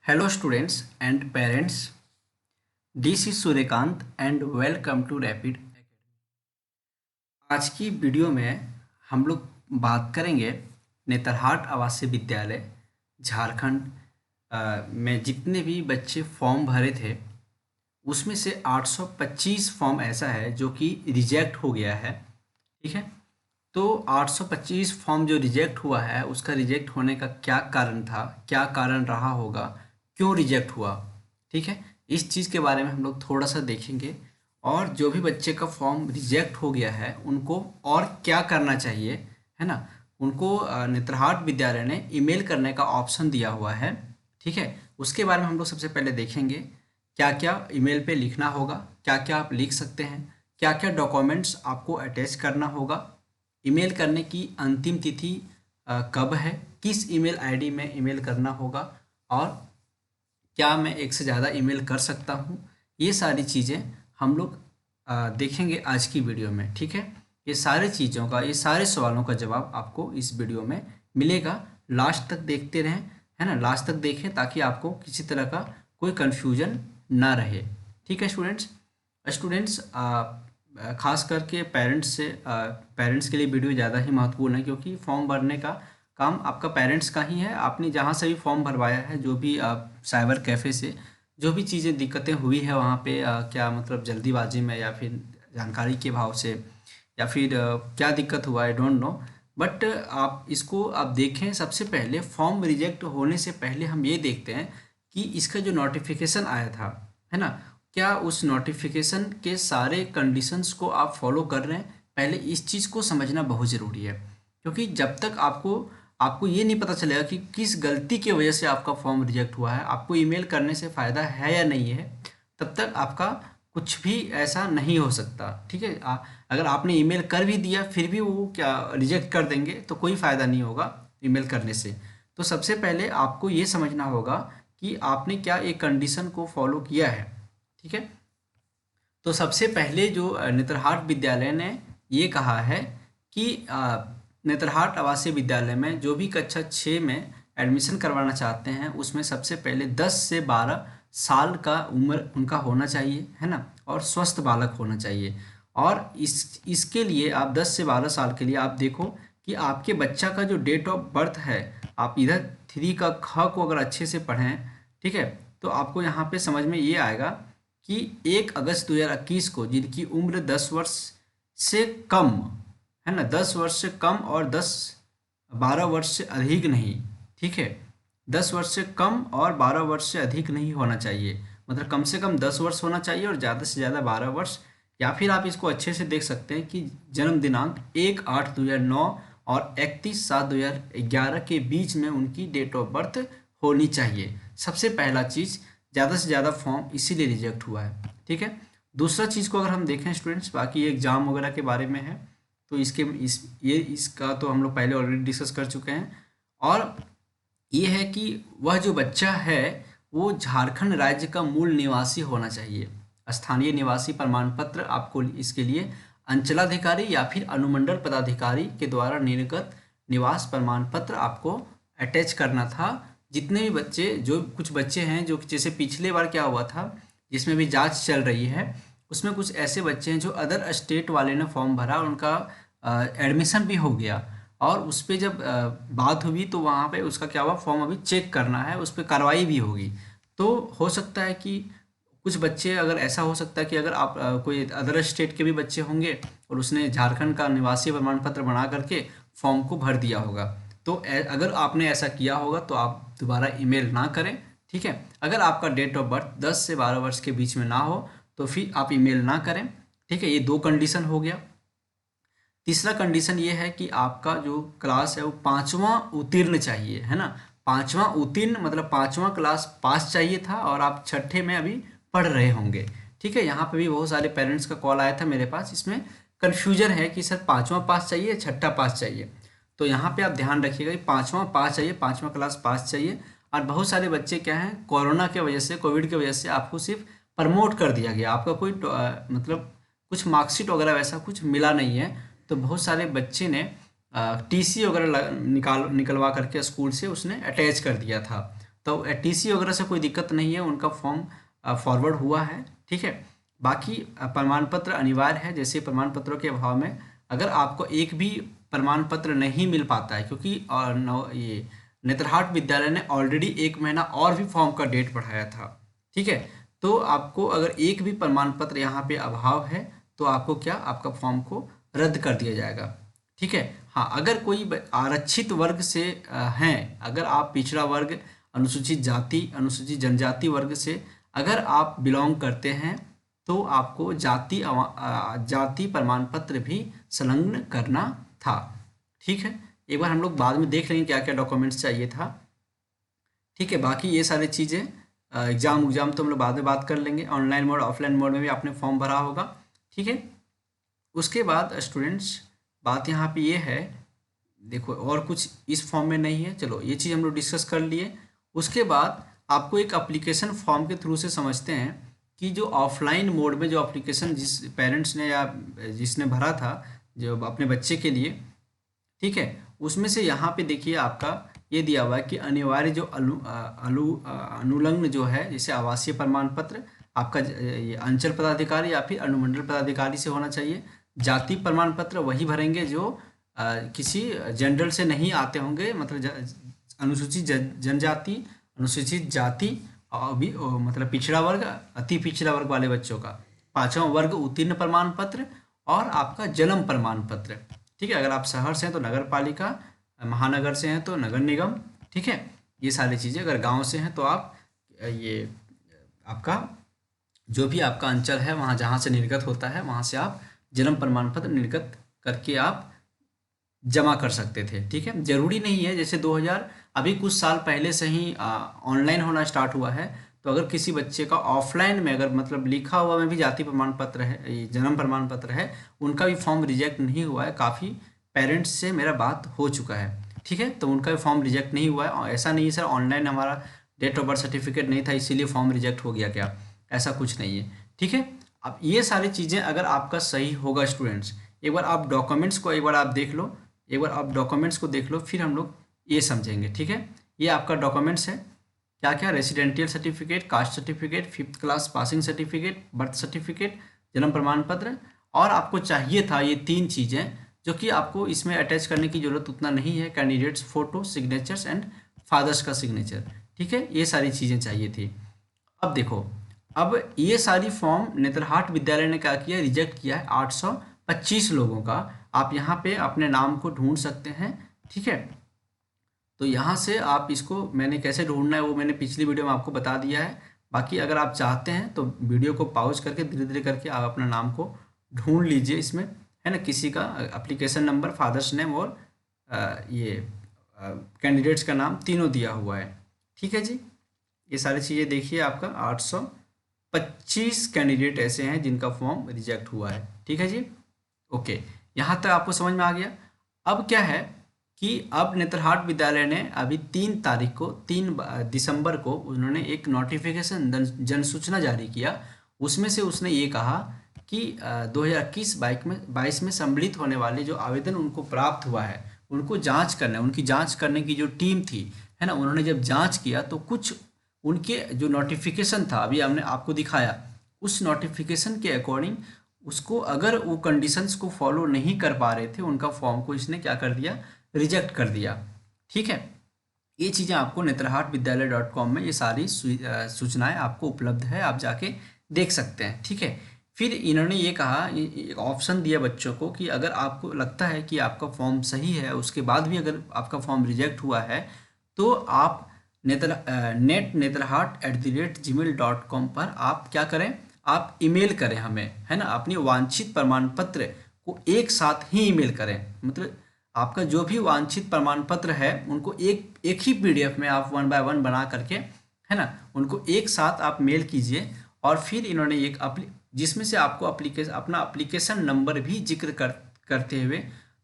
Hello students and parents, this is Suryakant and welcome to Rapid Academy। आज की video में हम लोग बात करेंगे नेतरहाट आवासीय विद्यालय झारखंड में जितने भी बच्चे फॉर्म भरे थे उसमें से 825 फॉर्म ऐसा है जो कि रिजेक्ट हो गया है। ठीक है, तो 825 फॉर्म जो रिजेक्ट हुआ है उसका रिजेक्ट होने का क्या कारण था, क्या कारण रहा होगा, क्यों रिजेक्ट हुआ। ठीक है, इस चीज़ के बारे में हम लोग थोड़ा सा देखेंगे और जो भी बच्चे का फॉर्म रिजेक्ट हो गया है उनको और क्या करना चाहिए, है ना। उनको नेतरहाट विद्यालय ने ईमेल करने का ऑप्शन दिया हुआ है। ठीक है, उसके बारे में हम लोग सबसे पहले देखेंगे क्या क्या ईमेल पे लिखना होगा, क्या क्या आप लिख सकते हैं, क्या क्या डॉक्यूमेंट्स आपको अटैच करना होगा, ईमेल करने की अंतिम तिथि कब है, किस ईमेल आईडी में ईमेल करना होगा और क्या मैं एक से ज़्यादा ईमेल कर सकता हूँ। ये सारी चीज़ें हम लोग देखेंगे आज की वीडियो में। ठीक है, ये सारी चीज़ों का, ये सारे सवालों का जवाब आपको इस वीडियो में मिलेगा। लास्ट तक देखते रहें, है ना, लास्ट तक देखें ताकि आपको किसी तरह का कोई कन्फ्यूजन ना रहे। ठीक है स्टूडेंट्स, स्टूडेंट्स खास करके पेरेंट्स के लिए वीडियो ज़्यादा ही महत्वपूर्ण है क्योंकि फॉर्म भरने का काम आपका पेरेंट्स का ही है। आपने जहाँ से भी फॉर्म भरवाया है, जो भी साइबर कैफ़े से जो भी चीज़ें दिक्कतें हुई है वहाँ पे क्या मतलब जल्दीबाजी में या फिर जानकारी के भाव से या फिर क्या दिक्कत हुआ, आई डोंट नो। बट आप इसको आप देखें, सबसे पहले फॉर्म रिजेक्ट होने से पहले हम ये देखते हैं कि इसका जो नोटिफिकेशन आया था, है ना, क्या उस नोटिफिकेशन के सारे कंडीशंस को आप फॉलो कर रहे हैं। पहले इस चीज़ को समझना बहुत ज़रूरी है क्योंकि जब तक आपको ये नहीं पता चलेगा कि किस गलती की वजह से आपका फॉर्म रिजेक्ट हुआ है, आपको ईमेल करने से फ़ायदा है या नहीं है, तब तक आपका कुछ भी ऐसा नहीं हो सकता। ठीक है, अगर आपने ईमेल कर भी दिया फिर भी वो क्या रिजेक्ट कर देंगे तो कोई फ़ायदा नहीं होगा ईमेल करने से। तो सबसे पहले आपको ये समझना होगा कि आपने क्या एक कंडीशन को फॉलो किया है। ठीक है, तो सबसे पहले जो नेतरहाट विद्यालय ने ये कहा है कि नेतरहाट आवासीय विद्यालय में जो भी कक्षा 6 में एडमिशन करवाना चाहते हैं उसमें सबसे पहले 10 से 12 साल का उम्र उनका होना चाहिए, है ना, और स्वस्थ बालक होना चाहिए। और इसके लिए आप 10 से 12 साल के लिए आप देखो कि आपके बच्चा का जो डेट ऑफ बर्थ है, आप इधर 3 का ख को अगर अच्छे से पढ़ें, ठीक है, तो आपको यहाँ पे समझ में ये आएगा कि 1 अगस्त 2021 को जिनकी उम्र 10 वर्ष से कम, है ना, 10 वर्ष से कम और 12 वर्ष से अधिक नहीं। ठीक है, 10 वर्ष से कम और 12 वर्ष से अधिक नहीं होना चाहिए, मतलब कम से कम 10 वर्ष होना चाहिए और ज़्यादा से ज़्यादा 12 वर्ष। या फिर आप इसको अच्छे से देख सकते हैं कि जन्म दिनांक 1/8/2009 और 31/7/2011 के बीच में उनकी डेट ऑफ बर्थ होनी चाहिए। सबसे पहला चीज़, ज़्यादा से ज़्यादा फॉर्म इसीलिए रिजेक्ट हुआ है। ठीक है, दूसरा चीज़ को अगर हम देखें स्टूडेंट्स, बाकी एग्ज़ाम वगैरह के बारे में है तो इसका तो हम लोग पहले ऑलरेडी डिस्कस कर चुके हैं। और ये है कि वह जो बच्चा है वो झारखंड राज्य का मूल निवासी होना चाहिए। स्थानीय निवासी प्रमाण पत्र आपको इसके लिए अंचलाधिकारी या फिर अनुमंडल पदाधिकारी के द्वारा निर्गत निवास प्रमाण पत्र आपको अटैच करना था। जितने भी बच्चे, जो कुछ बच्चे हैं जो जैसे पिछले बार क्या हुआ था जिसमें भी जांच चल रही है, उसमें कुछ ऐसे बच्चे हैं जो अदर स्टेट वाले ने फॉर्म भरा, उनका एडमिशन भी हो गया और उस पर जब बात हुई तो वहाँ पे उसका क्या हुआ, फॉर्म अभी चेक करना है, उस पर कार्रवाई भी होगी। तो हो सकता है कि कुछ बच्चे, अगर ऐसा हो सकता है कि अगर आप कोई अदर स्टेट के भी बच्चे होंगे और उसने झारखंड का निवासी प्रमाण पत्र बना करके फॉर्म को भर दिया होगा, तो अगर आपने ऐसा किया होगा तो आप दोबारा ईमेल ना करें। ठीक है, अगर आपका डेट ऑफ बर्थ 10 से 12 वर्ष के बीच में ना हो तो फिर आप ईमेल ना करें। ठीक है, ये 2 कंडीशन हो गया। तीसरा कंडीशन ये है कि आपका जो क्लास है वो 5वां उत्तीर्ण चाहिए, है ना। 5वां उत्तीर्ण मतलब 5वां क्लास पास चाहिए था और आप छठे में अभी पढ़ रहे होंगे। ठीक है, यहाँ पे भी बहुत सारे पेरेंट्स का कॉल आया था मेरे पास, इसमें कन्फ्यूजन है कि सर 5वां पास चाहिए, छठा पास चाहिए। तो यहाँ पे आप ध्यान रखिएगा कि 5वां पास चाहिए, 5वां क्लास पास चाहिए। और बहुत सारे बच्चे क्या हैं, कोरोना के वजह से, कोविड की वजह से आपको सिर्फ प्रमोट कर दिया गया, आपका कोई मतलब कुछ मार्कशीट वगैरह वैसा कुछ मिला नहीं है। तो बहुत सारे बच्चे ने टीसी वगैरह निकलवा करके स्कूल से उसने अटैच कर दिया था, तो टीसी वगैरह से कोई दिक्कत नहीं है, उनका फॉर्म फॉरवर्ड हुआ है, ठीक है। बाकी प्रमाण पत्र अनिवार्य है, जैसे प्रमाण पत्रों के अभाव में अगर आपको एक भी प्रमाण पत्र नहीं मिल पाता है, क्योंकि ये नेतरहाट विद्यालय ने ऑलरेडी 1 महीना और भी फॉर्म का डेट बढ़ाया था, ठीक है। तो आपको अगर एक भी प्रमाण पत्र यहाँ पे अभाव है तो आपको क्या, आपका फॉर्म को रद्द कर दिया जाएगा, ठीक है। हाँ, अगर कोई आरक्षित वर्ग से हैं, अगर आप पिछड़ा वर्ग, अनुसूचित जाति, अनुसूचित जनजाति वर्ग से अगर आप बिलोंग करते हैं तो आपको जाति प्रमाण पत्र भी संलग्न करना था, ठीक है। एक बार हम लोग बाद में देख लेंगे क्या क्या डॉक्यूमेंट्स चाहिए था, ठीक है। बाकी ये सारी चीज़ें एग्ज़ाम तो हम लोग बाद में बात कर लेंगे। ऑनलाइन मोड ऑफलाइन मोड में भी आपने फॉर्म भरा होगा, ठीक है। उसके बाद स्टूडेंट्स बात यहाँ पे ये है, देखो और कुछ इस फॉर्म में नहीं है, चलो ये चीज़ हम लोग डिस्कस कर लिए। उसके बाद आपको एक एप्लीकेशन फॉर्म के थ्रू से समझते हैं कि जो ऑफलाइन मोड में जो एप्लीकेशन जिस पेरेंट्स ने या जिसने भरा था जो अपने बच्चे के लिए, ठीक है, उसमें से यहाँ पे देखिए आपका ये दिया हुआ है कि अनिवार्य जो अनुलग्न जो है, जैसे आवासीय प्रमाण पत्र आपका ये अंचल पदाधिकारी या फिर अनुमंडल पदाधिकारी से होना चाहिए। जाति प्रमाण पत्र वही भरेंगे जो किसी जनरल से नहीं आते होंगे, मतलब अनुसूचित जनजाति, अनुसूचित जाति और भी मतलब पिछड़ा वर्ग, अति पिछड़ा वर्ग वाले बच्चों का। 5वां वर्ग उत्तीर्ण प्रमाण पत्र और आपका जन्म प्रमाण पत्र, ठीक है। अगर आप शहर से हैं तो नगर पालिका, महानगर से हैं तो नगर निगम, ठीक है। ये सारी चीज़ें, अगर गांव से हैं तो आप ये आपका जो भी आपका अंचल है वहाँ जहाँ से निर्गत होता है वहाँ से आप जन्म प्रमाण पत्र निर्गत करके आप जमा कर सकते थे, ठीक है। जरूरी नहीं है, जैसे 2000 अभी कुछ साल पहले से ही ऑनलाइन होना स्टार्ट हुआ है, तो अगर किसी बच्चे का ऑफलाइन में अगर मतलब लिखा हुआ में भी जाति प्रमाण पत्र है, ये जन्म प्रमाण पत्र है, उनका भी फॉर्म रिजेक्ट नहीं हुआ है। काफ़ी पेरेंट्स से मेरा बात हो चुका है, ठीक है, तो उनका भी फॉर्म रिजेक्ट नहीं हुआ है। और ऐसा नहीं है सर ऑनलाइन हमारा डेट ऑफ बर्थ सर्टिफिकेट नहीं था इसीलिए फॉर्म रिजेक्ट हो गया, क्या, ऐसा कुछ नहीं है, ठीक है। अब ये सारी चीज़ें अगर आपका सही होगा स्टूडेंट्स, एक बार आप डॉक्यूमेंट्स को एक बार आप देख लो, एक बार आप डॉक्यूमेंट्स को देख लो, फिर हम लोग ये समझेंगे, ठीक है। ये आपका डॉक्यूमेंट्स है, क्या क्या, residential certificate, caste certificate, 5th class passing certificate, birth certificate, जन्म प्रमाण पत्र। और आपको चाहिए था ये 3 चीज़ें जो कि आपको इसमें अटैच करने की ज़रूरत उतना नहीं है, candidates photo, signatures and fathers का सिग्नेचर, ठीक है। ये सारी चीज़ें चाहिए थी। अब देखो, अब ये सारी फॉर्म नेतरहाट विद्यालय ने क्या किया, रिजेक्ट किया है 825 लोगों का। आप यहाँ पे अपने नाम को ढूंढ सकते हैं, ठीक है। तो यहाँ से आप इसको, मैंने कैसे ढूंढना है वो मैंने पिछली वीडियो में आपको बता दिया है। बाकी अगर आप चाहते हैं तो वीडियो को पॉज करके धीरे धीरे करके आप अपना नाम को ढूंढ लीजिए इसमें, है ना। किसी का एप्लीकेशन नंबर, फादर्स नेम और ये कैंडिडेट्स का नाम तीनों दिया हुआ है, ठीक है जी। ये सारी चीज़ें देखिए, आपका 825 कैंडिडेट ऐसे हैं जिनका फॉर्म रिजेक्ट हुआ है, ठीक है जी। ओके, यहाँ तक आपको समझ में आ गया। अब क्या है कि अब नेतरहाट विद्यालय ने अभी 3 तारीख को, 3 दिसंबर को उन्होंने एक नोटिफिकेशन जन सूचना जारी किया। उसमें से उसने ये कहा कि 2021-22 में सम्मिलित होने वाले जो आवेदन उनको प्राप्त हुआ है उनको जांच करना है। उनकी जांच करने की जो टीम थी, है ना, उन्होंने जब जांच किया तो कुछ उनके जो नोटिफिकेशन था अभी हमने आपको दिखाया, उस नोटिफिकेशन के अकॉर्डिंग उसको अगर वो कंडीशंस को फॉलो नहीं कर पा रहे थे, उनका फॉर्म को इसने क्या कर दिया, रिजेक्ट कर दिया, ठीक है। ये चीज़ें आपको netrahatvidyalaya.com में ये सारी सूचनाएं आपको उपलब्ध है, आप जाके देख सकते हैं, ठीक है। फिर इन्होंने ये कहा, एक ऑप्शन दिया बच्चों को कि अगर आपको लगता है कि आपका फॉर्म सही है, उसके बाद भी अगर आपका फॉर्म रिजेक्ट हुआ है तो आप netrahat@gmail.com पर आप क्या करें, आप ईमेल करें हमें, है ना, अपनी वांछित प्रमाण पत्र को एक साथ ही ईमेल करें। मतलब आपका जो भी वांछित प्रमाण पत्र है उनको एक ही PDF में आप 1 बाय 1 बना करके, है ना, उनको एक साथ आप मेल कीजिए। और फिर इन्होंने एक जिसमें से आपको अपना एप्लीकेशन नंबर भी जिक्र करते हुए,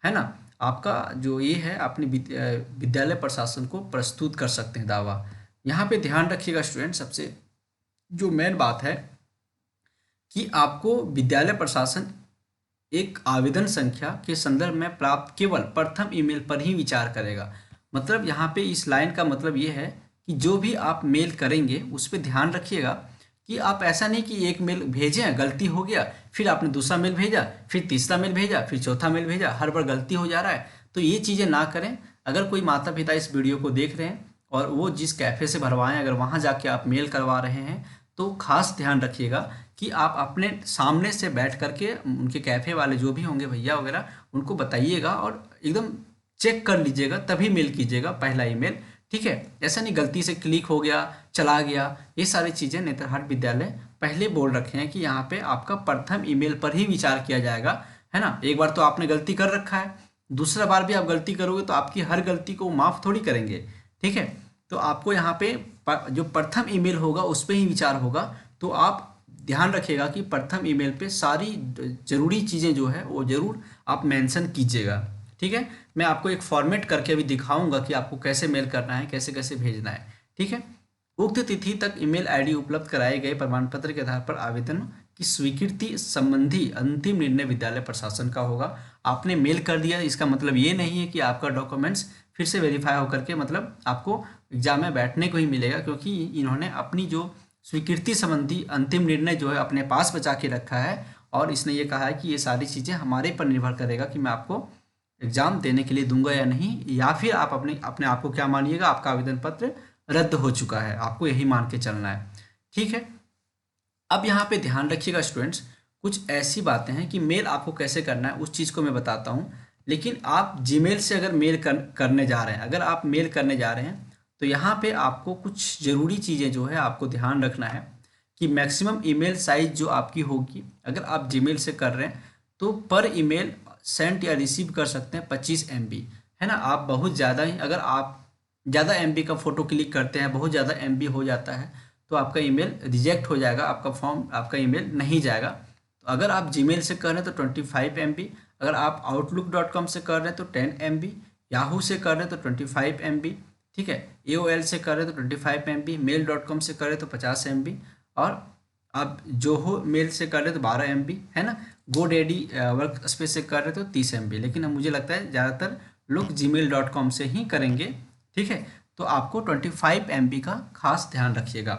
है ना, आपका जो ये है अपने विद्यालय प्रशासन को प्रस्तुत कर सकते हैं दावा। यहाँ पे ध्यान रखिएगा स्टूडेंट, सबसे जो मेन बात है कि आपको विद्यालय प्रशासन एक आवेदन संख्या के संदर्भ में प्राप्त केवल प्रथम ईमेल पर ही विचार करेगा। मतलब यहाँ पे इस लाइन का मतलब ये है कि जो भी आप मेल करेंगे उस पर ध्यान रखिएगा कि आप ऐसा नहीं कि एक मेल भेजें, गलती हो गया, फिर आपने दूसरा मेल भेजा, फिर तीसरा मेल भेजा, फिर चौथा मेल भेजा, हर बार गलती हो जा रहा है। तो ये चीज़ें ना करें। अगर कोई माता पिता इस वीडियो को देख रहे हैं और वो जिस कैफ़े से भरवाएं, अगर वहाँ जाके आप मेल करवा रहे हैं तो खास ध्यान रखिएगा कि आप अपने सामने से बैठ करके उनके कैफ़े वाले जो भी होंगे भैया वगैरह उनको बताइएगा और एकदम चेक कर लीजिएगा, तभी मेल कीजिएगा पहला ईमेल। ठीक है, ऐसा नहीं गलती से क्लिक हो गया, चला गया। ये सारी चीज़ें नेतरहाट विद्यालय पहले बोल रखे हैं कि यहाँ पे आपका प्रथम ईमेल पर ही विचार किया जाएगा, है ना। एक बार तो आपने गलती कर रखा है, दूसरा बार भी आप गलती करोगे तो आपकी हर गलती को माफ़ थोड़ी करेंगे। ठीक है, तो आपको यहाँ पे जो प्रथम ईमेल होगा उस पर ही विचार होगा। तो आप ध्यान रखिएगा कि प्रथम ईमेल पे सारी ज़रूरी चीज़ें जो है वो ज़रूर आप मेंशन कीजिएगा। ठीक है, मैं आपको एक फॉर्मेट करके अभी दिखाऊंगा कि आपको कैसे मेल करना है, कैसे कैसे भेजना है। ठीक है, उक्त तिथि तक ईमेल आईडी उपलब्ध कराए गए प्रमाण पत्र के आधार पर आवेदन की स्वीकृति संबंधी अंतिम निर्णय विद्यालय प्रशासन का होगा। आपने मेल कर दिया, इसका मतलब ये नहीं है कि आपका डॉक्यूमेंट्स फिर से वेरीफाई होकर के मतलब आपको एग्जाम में बैठने को ही मिलेगा, क्योंकि इन्होंने अपनी जो स्वीकृति संबंधी अंतिम निर्णय जो है अपने पास बचा के रखा है और इसने ये कहा है कि ये सारी चीज़ें हमारे पर निर्भर करेगा कि मैं आपको एग्जाम देने के लिए दूंगा या नहीं, या फिर आप अपने अपने आप को क्या मानिएगा, आपका आवेदन पत्र रद्द हो चुका है, आपको यही मान के चलना है। ठीक है, अब यहाँ पे ध्यान रखिएगा स्टूडेंट्स, कुछ ऐसी बातें हैं कि मेल आपको कैसे करना है उस चीज़ को मैं बताता हूँ। लेकिन आप जीमेल से अगर मेल करने जा रहे हैं, अगर आप मेल करने जा रहे हैं तो यहाँ पे आपको कुछ ज़रूरी चीज़ें जो है आपको ध्यान रखना है कि मैक्सिमम ईमेल साइज़ जो आपकी होगी, अगर आप जीमेल से कर रहे हैं तो पर ईमेल सेंड या रिसीव कर सकते हैं 25 MB, है ना। आप बहुत ज़्यादा ही, अगर आप ज़्यादा MB का फ़ोटो क्लिक करते हैं, बहुत ज़्यादा MB हो जाता है तो आपका ईमेल रिजेक्ट हो जाएगा, आपका फॉर्म, आपका ईमेल नहीं जाएगा। तो अगर आप जीमेल से कर रहे हैं तो 25 MB, अगर आप outlook.com से कर रहे हैं तो 10 MB, याहू से कर रहे हैं तो 25 MB, ठीक है, AOL से कर रहे हैं तो 25 MB, mail.com से कर रहे हैं तो 50 MB, और आप जोहो मेल से कर रहे हैं तो 12 MB, है ना। GoDaddy वर्क स्पेस से कर रहे हैं तो 30 MB, लेकिन मुझे लगता है ज़्यादातर लोग gmail.com से ही करेंगे। ठीक है, तो आपको 25 MB का खास ध्यान रखिएगा।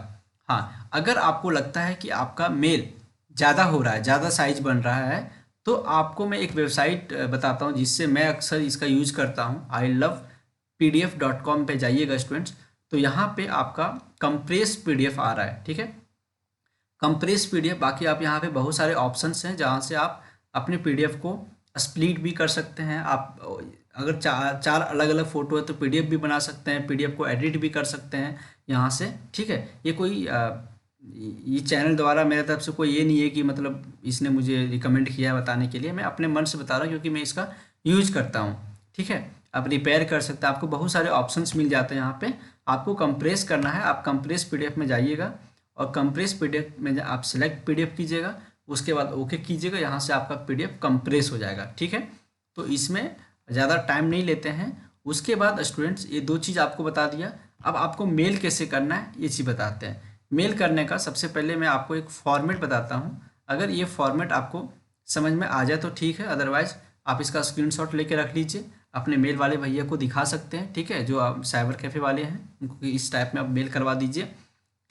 हाँ, अगर आपको लगता है कि आपका मेल ज़्यादा हो रहा है, ज़्यादा साइज बन रहा है, तो आपको मैं एक वेबसाइट बताता हूँ जिससे मैं अक्सर इसका यूज करता हूँ। ilovepdf.com पे जाइएगा स्टूडेंट्स, तो यहाँ पे आपका कंप्रेस PDF आ रहा है। ठीक है, कंप्रेस PDF, बाकी आप यहाँ पे बहुत सारे ऑप्शंस हैं जहाँ से आप अपने PDF को स्प्लिट भी कर सकते हैं। आप अगर चार अलग अलग फ़ोटो है तो PDF भी बना सकते हैं, PDF को एडिट भी कर सकते हैं यहाँ से। ठीक है, ये कोई ये चैनल द्वारा मेरे तरफ से कोई ये नहीं है कि मतलब इसने मुझे रिकमेंड किया है बताने के लिए, मैं अपने मन से बता रहा हूँ क्योंकि मैं इसका यूज करता हूँ। ठीक है, आप रिपेयर कर सकते हैं, आपको बहुत सारे ऑप्शंस मिल जाते हैं यहाँ पे। आपको कंप्रेस करना है, आप कंप्रेस PDF में जाइएगा और कंप्रेस PDF में आप सिलेक्ट PDF कीजिएगा, उसके बाद ओके कीजिएगा, यहाँ से आपका PDF कंप्रेस हो जाएगा। ठीक है, तो इसमें ज़्यादा टाइम नहीं लेते हैं। उसके बाद स्टूडेंट्स ये दो चीज़ आपको बता दिया, अब आपको मेल कैसे करना है ये चीज़ बताते हैं। मेल करने का सबसे पहले मैं आपको एक फॉर्मेट बताता हूँ। अगर ये फॉर्मेट आपको समझ में आ जाए तो ठीक है, अदरवाइज़ आप इसका स्क्रीनशॉट लेके रख लीजिए, अपने मेल वाले भैया को दिखा सकते हैं। ठीक है, जो आप साइबर कैफ़े वाले हैं उनको इस टाइप में आप मेल करवा दीजिए।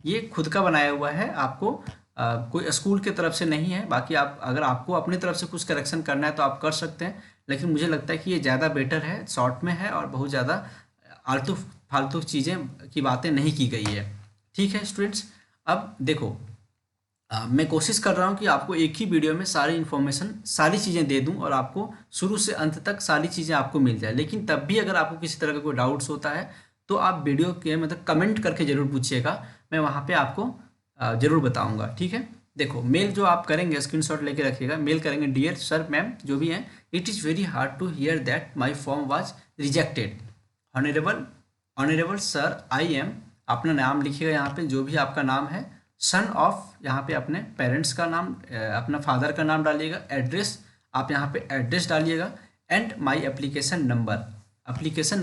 ये खुद का बनाया हुआ है, आपको कोई स्कूल की तरफ से नहीं है। बाकी आप अगर आपको अपनी तरफ से कुछ करेक्शन करना है तो आप कर सकते हैं, लेकिन मुझे लगता है कि ये ज़्यादा बेटर है, शॉर्ट में है और बहुत ज़्यादा आलतू फालतू चीज़ें की बातें नहीं की गई है। ठीक है स्टूडेंट्स, अब देखो मैं कोशिश कर रहा हूँ कि आपको एक ही वीडियो में सारी इन्फॉर्मेशन, सारी चीज़ें दे दूँ और आपको शुरू से अंत तक सारी चीज़ें आपको मिल जाए। लेकिन तब भी अगर आपको किसी तरह का कोई डाउट्स होता है तो आप वीडियो के मतलब कमेंट करके ज़रूर पूछिएगा, मैं वहाँ पे आपको ज़रूर बताऊँगा। ठीक है, देखो मेल जो आप करेंगे स्क्रीनशॉट लेके रखिएगा, मेल करेंगे डियर सर मैम जो भी हैं, it is very hard to hear that my form was rejected. Honourable sir I am, अपना नाम लिखिएगा यहाँ पे, जो भी आपका नाम है, सन ऑफ, यहाँ पे अपने पेरेंट्स का नाम, अपना फादर का नाम डालिएगा, एड्रेस आप यहाँ पे एड्रेस डालिएगा, एंड माय एप्लीकेशन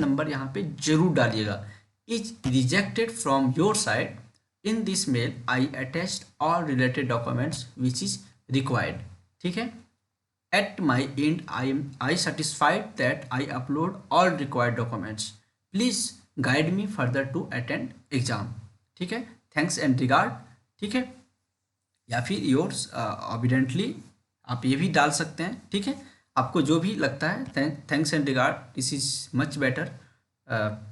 नंबर यहाँ पे जरूर डालिएगा। Is rejected from your side, in this mail I attached all related documents which is required. ठीक है, at my end I satisfied that I upload all required documents. Please guide me further to attend exam. ठीक है, thanks and regard. ठीक है, या फिर yours ऑबिडेंटली आप ये भी डाल सकते हैं। ठीक है, आपको जो भी लगता है, thanks and regard, this is much better.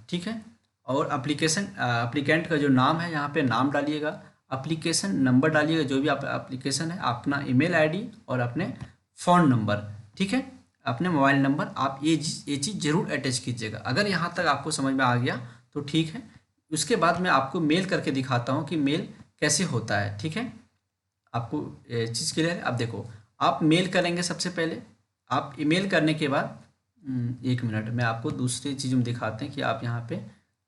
ठीक है, और एप्लीकेंट का जो नाम है यहाँ पे नाम डालिएगा, एप्लीकेशन नंबर डालिएगा, जो भी आप एप्लीकेशन है, अपना ईमेल आईडी और अपने फ़ोन नंबर। ठीक है, अपने मोबाइल नंबर आप ये चीज़ जरूर अटैच कीजिएगा। अगर यहाँ तक आपको समझ में आ गया तो ठीक है। उसके बाद मैं आपको मेल करके दिखाता हूँ कि मेल कैसे होता है। ठीक है, आपको चीज़ क्लियर है। अब देखो, आप मेल करेंगे सबसे पहले। आप ईमेल करने के बाद एक मिनट में आपको दूसरी चीज़ में दिखाते हैं कि आप यहाँ पे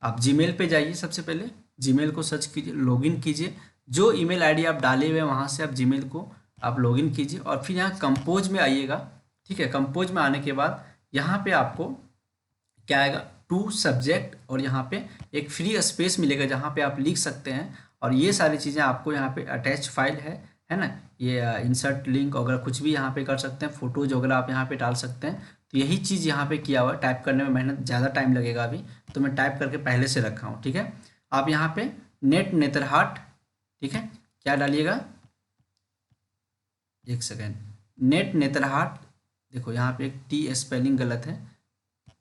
आप जीमेल पे जाइए। सबसे पहले जीमेल को सर्च कीजिए, लॉगिन कीजिए। जो ईमेल आईडी आप डाले हुए हैं वहाँ से आप जीमेल को आप लॉगिन कीजिए और फिर यहाँ कंपोज में आइएगा। ठीक है, कंपोज में आने के बाद यहाँ पे आपको क्या आएगा, टू सब्जेक्ट, और यहाँ पे एक फ्री स्पेस मिलेगा जहाँ पे आप लिख सकते हैं। और ये सारी चीज़ें आपको यहाँ पे अटैच फाइल है ना, ये इंसर्ट लिंक वगैरह कुछ भी यहाँ पे कर सकते हैं, फोटोज वगैरह आप यहाँ पे डाल सकते हैं। तो यही चीज़ यहाँ पे किया हुआ है। टाइप करने में मेहनत ज़्यादा टाइम लगेगा अभी, तो मैं टाइप करके पहले से रखा हूँ। ठीक है, आप यहाँ पे नेट नेतरहाट, ठीक है, क्या डालिएगा, एक सेकेंड, नेट नेतरहाट। देखो यहाँ पे एक टी स्पेलिंग गलत है,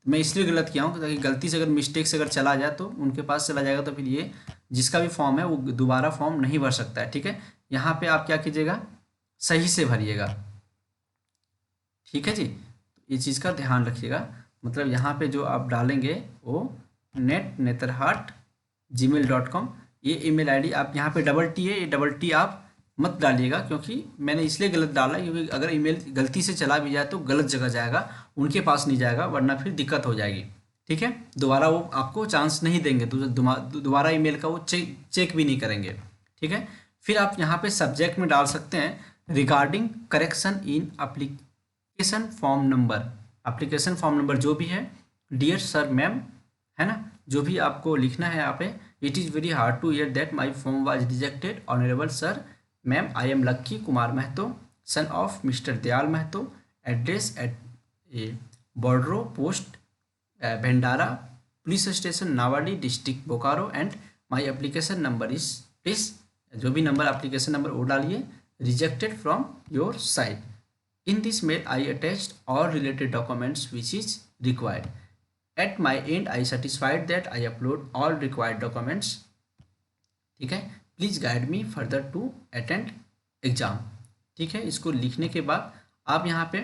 मैं इसलिए गलत किया हूँ ताकि गलती से अगर मिस्टेक से अगर चला जाए तो उनके पास चला जाएगा, तो फिर ये जिसका भी फॉर्म है वो दोबारा फॉर्म नहीं भर सकता है। ठीक है, यहाँ पे आप क्या कीजिएगा, सही से भरिएगा। ठीक है जी, ये चीज़ का ध्यान रखिएगा। मतलब यहाँ पे जो आप डालेंगे वो netnetarhat@gmail.com, ये ईमेल आईडी। आप यहाँ पे डबल टी है, ये डबल टी आप मत डालिएगा, क्योंकि मैंने इसलिए गलत डाला क्योंकि अगर ईमेल गलती से चला भी जाए तो गलत जगह जाएगा, उनके पास नहीं जाएगा, वरना फिर दिक्कत हो जाएगी। ठीक है, दोबारा वो आपको चांस नहीं देंगे, दोबारा ईमेल का वो चेक भी नहीं करेंगे। ठीक है, फिर आप यहाँ पे सब्जेक्ट में डाल सकते हैं regarding correction in application form number. Application form number जो भी है, डियर सर मैम, है ना, जो भी आपको लिखना है यहाँ पे। It is very hard to hear that my form was rejected, honourable sir ma'am, I am Lucky Kumar Mahto, son of mister Dayal Mahto, address at बॉर्डरो post Bhandara police station Nawadih district Bokaro, and my application number is, please जो भी number application number वो डालिए, rejected from your site. In this mail I attached all related documents which is required. At my end I satisfied that I upload all required documents. ठीक है, please guide me further to attend exam. ठीक है, इसको लिखने के बाद आप यहाँ पे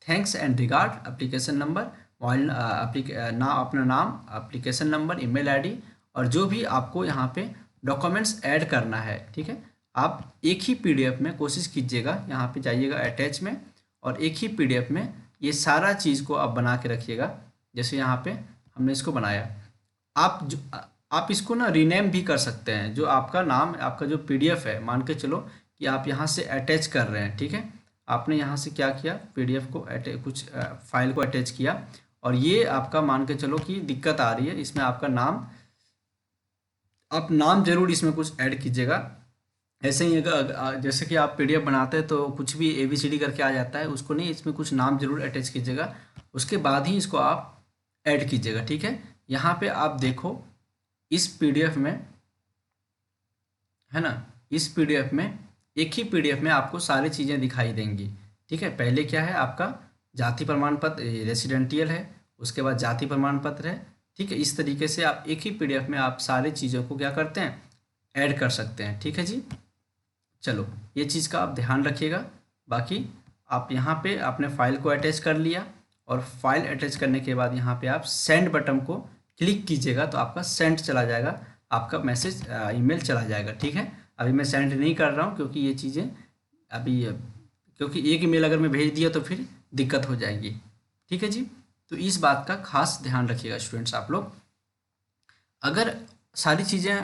thanks and regard, application number, mobile अपना नाम, एप्लीकेशन नंबर, ईमेल आईडी, और जो भी आपको यहाँ पे डॉक्यूमेंट्स ऐड करना है। ठीक है, आप एक ही पीडीएफ में कोशिश कीजिएगा, यहाँ पे जाइएगा अटैच में, और एक ही पीडीएफ में ये सारा चीज़ को आप बना के रखिएगा। जैसे यहाँ पे हमने इसको बनाया, आप इसको ना रीनेम भी कर सकते हैं। जो आपका नाम, आपका जो पीडीएफ है, मान के चलो कि आप यहाँ से अटैच कर रहे हैं। ठीक है, आपने यहाँ से क्या किया, पीडीएफ को कुछ फाइल को अटैच किया, और ये आपका मान के चलो कि दिक्कत आ रही है, इसमें आपका नाम, आप नाम जरूर इसमें कुछ ऐड कीजिएगा। ऐसे ही जैसे कि आप पीडीएफ बनाते हैं तो कुछ भी ABCD करके आ जाता है, उसको नहीं, इसमें कुछ नाम जरूर अटैच कीजिएगा, उसके बाद ही इसको आप ऐड कीजिएगा। ठीक है, यहाँ पे आप देखो इस पीडीएफ में, है ना, इस पीडीएफ में, एक ही पीडीएफ में आपको सारी चीज़ें दिखाई देंगी। ठीक है, पहले क्या है, आपका जाति प्रमाण पत्र रेसिडेंटियल है, उसके बाद जाति प्रमाण पत्र है। ठीक है, इस तरीके से आप एक ही पीडीएफ में आप सारी चीज़ों को क्या करते हैं, ऐड कर सकते हैं। ठीक है जी, चलो ये चीज़ का आप ध्यान रखिएगा। बाकी आप यहाँ पे अपने फाइल को अटैच कर लिया, और फाइल अटैच करने के बाद यहाँ पे आप सेंड बटन को क्लिक कीजिएगा, तो आपका सेंड चला जाएगा, आपका मैसेज ईमेल चला जाएगा। ठीक है, अभी मैं सेंड नहीं कर रहा हूँ क्योंकि ये चीज़ें अभी, क्योंकि एक ईमेल अगर मैं भेज दिया तो फिर दिक्कत हो जाएगी। ठीक है जी, तो इस बात का खास ध्यान रखिएगा स्टूडेंट्स आप लोग। अगर सारी चीज़ें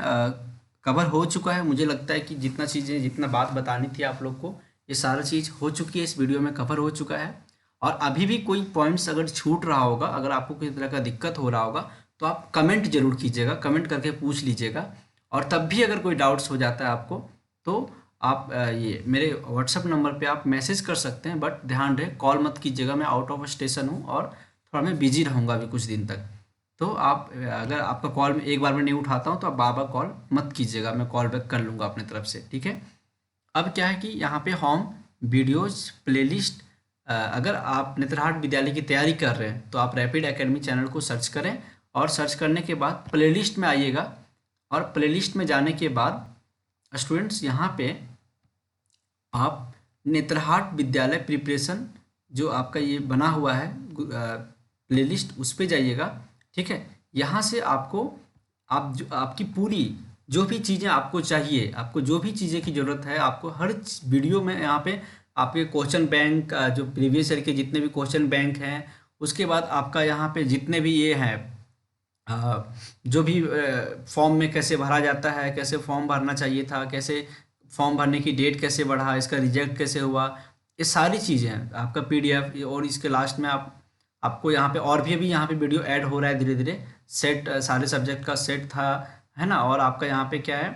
कवर हो चुका है, मुझे लगता है कि जितना बात बतानी थी आप लोग को, ये सारा चीज़ हो चुकी है, इस वीडियो में कवर हो चुका है। और अभी भी कोई पॉइंट्स अगर छूट रहा होगा, अगर आपको किसी तरह का दिक्कत हो रहा होगा, तो आप कमेंट जरूर कीजिएगा, कमेंट करके पूछ लीजिएगा। और तब भी अगर कोई डाउट्स हो जाता है आपको, तो आप ये मेरे व्हाट्सअप नंबर पे आप मैसेज कर सकते हैं, बट ध्यान रहे कॉल मत कीजिएगा, मैं आउट ऑफ स्टेशन हूँ और थोड़ा मैं बिजी रहूँगा अभी कुछ दिन तक। तो आप अगर आपका कॉल में एक बार में नहीं उठाता हूँ तो आप बार बार कॉल मत कीजिएगा, मैं कॉल बैक कर लूँगा अपनी तरफ से, ठीक है। अब क्या है कि यहाँ पे होम वीडियोज़ प्लेलिस्ट, अगर आप नेत्रहाट विद्यालय की तैयारी कर रहे हैं तो आप रैपिड एकेडमी चैनल को सर्च करें और सर्च करने के बाद प्लेलिस्ट में आइएगा और प्लेलिस्ट में जाने के बाद स्टूडेंट्स यहाँ पे आप नेत्रहाट विद्यालय प्रिपरेशन जो आपका ये बना हुआ है प्लेलिस्ट, उस पे जाइएगा, ठीक है। यहाँ से आपको आपकी पूरी जो भी चीज़ें आपको चाहिए, आपको जो भी चीज़ें की ज़रूरत है, आपको हर वीडियो में यहाँ पे आपके क्वेश्चन बैंक, जो प्रीवियस ईयर के जितने भी क्वेश्चन बैंक हैं, उसके बाद आपका यहाँ पे जितने भी ये हैं जो भी फॉर्म में कैसे भरा जाता है, कैसे फॉर्म भरना चाहिए था, कैसे फॉर्म भरने की डेट कैसे बढ़ा, इसका रिजेक्ट कैसे हुआ, ये सारी चीज़ें हैं आपका पीडीएफ। और इसके लास्ट में आपको यहाँ पे और भी यहाँ पे वीडियो ऐड हो रहा है धीरे धीरे, सेट सारे सब्जेक्ट का सेट था, है ना। और आपका यहाँ पे क्या है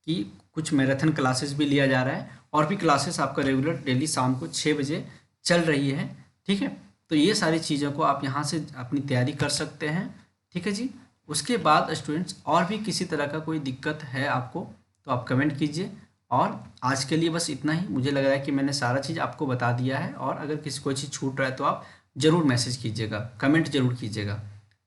कि कुछ मैराथन क्लासेस भी लिया जा रहा है और भी क्लासेस आपका रेगुलर डेली शाम को 6 बजे चल रही है, ठीक है। तो ये सारी चीज़ों को आप यहाँ से अपनी तैयारी कर सकते हैं, ठीक है जी। उसके बाद स्टूडेंट्स और भी किसी तरह का कोई दिक्कत है आपको तो आप कमेंट कीजिए। और आज के लिए बस इतना ही, मुझे लग रहा है कि मैंने सारा चीज़ आपको बता दिया है। और अगर किसी कोई चीज़ छूट रहा है तो आप ज़रूर मैसेज कीजिएगा, कमेंट ज़रूर कीजिएगा,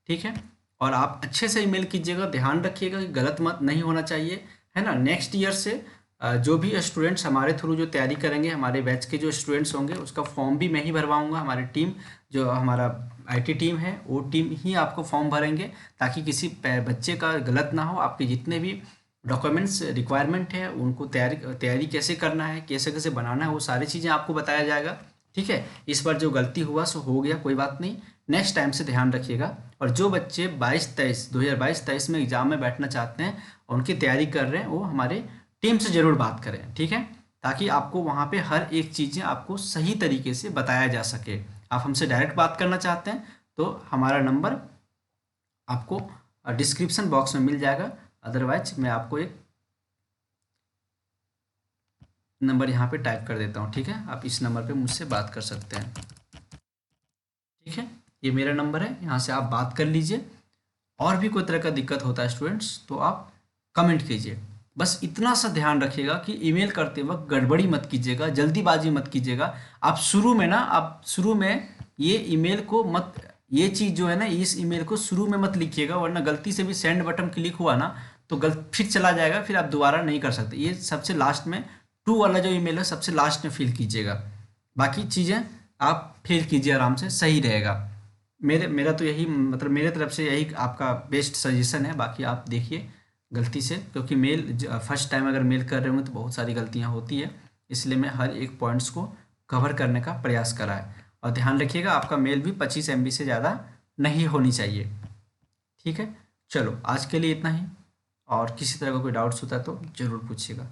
ठीक है। और आप अच्छे से ईमेल कीजिएगा, ध्यान रखिएगा कि गलत मत नहीं होना चाहिए, है ना। नेक्स्ट ईयर से जो भी स्टूडेंट्स हमारे थ्रू जो तैयारी करेंगे, हमारे बैच के जो स्टूडेंट्स होंगे, उसका फॉर्म भी मैं ही भरवाऊंगा। हमारी टीम, जो हमारा आईटी टीम है, वो टीम ही आपको फॉर्म भरेंगे, ताकि किसी बच्चे का गलत ना हो। आपके जितने भी डॉक्यूमेंट्स रिक्वायरमेंट है उनको तैयारी कैसे करना है, कैसे कैसे बनाना है, वो सारी चीज़ें आपको बताया जाएगा, ठीक है। इस बार जो गलती हुआ सो हो गया, कोई बात नहीं, नेक्स्ट टाइम से ध्यान रखिएगा। और जो बच्चे 2022-23 में एग्ज़ाम में बैठना चाहते हैं और उनकी तैयारी कर रहे हैं, वो हमारे टीम से ज़रूर बात करें, ठीक है, ताकि आपको वहाँ पे हर एक चीज़ें आपको सही तरीके से बताया जा सके। आप हमसे डायरेक्ट बात करना चाहते हैं तो हमारा नंबर आपको डिस्क्रिप्शन बॉक्स में मिल जाएगा, अदरवाइज मैं आपको एक नंबर यहाँ पे टाइप कर देता हूँ, ठीक है। आप इस नंबर पे मुझसे बात कर सकते हैं, ठीक है। ये मेरा नंबर है, यहाँ से आप बात कर लीजिए। और भी कोई तरह का दिक्कत होता है स्टूडेंट्स तो आप कमेंट कीजिए। बस इतना सा ध्यान रखिएगा कि ईमेल करते वक्त गड़बड़ी मत कीजिएगा, जल्दीबाजी मत कीजिएगा। आप शुरू में ये ईमेल को मत, ये चीज़ जो है ना, इस ईमेल को शुरू में मत लिखिएगा, वरना गलती से भी सेंड बटन क्लिक हुआ ना तो फिर चला जाएगा, फिर आप दोबारा नहीं कर सकते। ये सबसे लास्ट में टू वाला जो ईमेल है सबसे लास्ट में फिल कीजिएगा, बाकी चीज़ें आप फिल कीजिए आराम से, सही रहेगा। मेरा तो यही मतलब मेरे तरफ से यही आपका बेस्ट सजेशन है। बाकी आप देखिए गलती से, क्योंकि फर्स्ट टाइम अगर मेल कर रहे होंगे तो बहुत सारी गलतियां होती है, इसलिए मैं हर एक पॉइंट्स को कवर करने का प्रयास करा है। और ध्यान रखिएगा आपका मेल भी 25 MB से ज़्यादा नहीं होनी चाहिए, ठीक है। चलो आज के लिए इतना ही, और किसी तरह का कोई डाउट्स होता है तो ज़रूर पूछिएगा।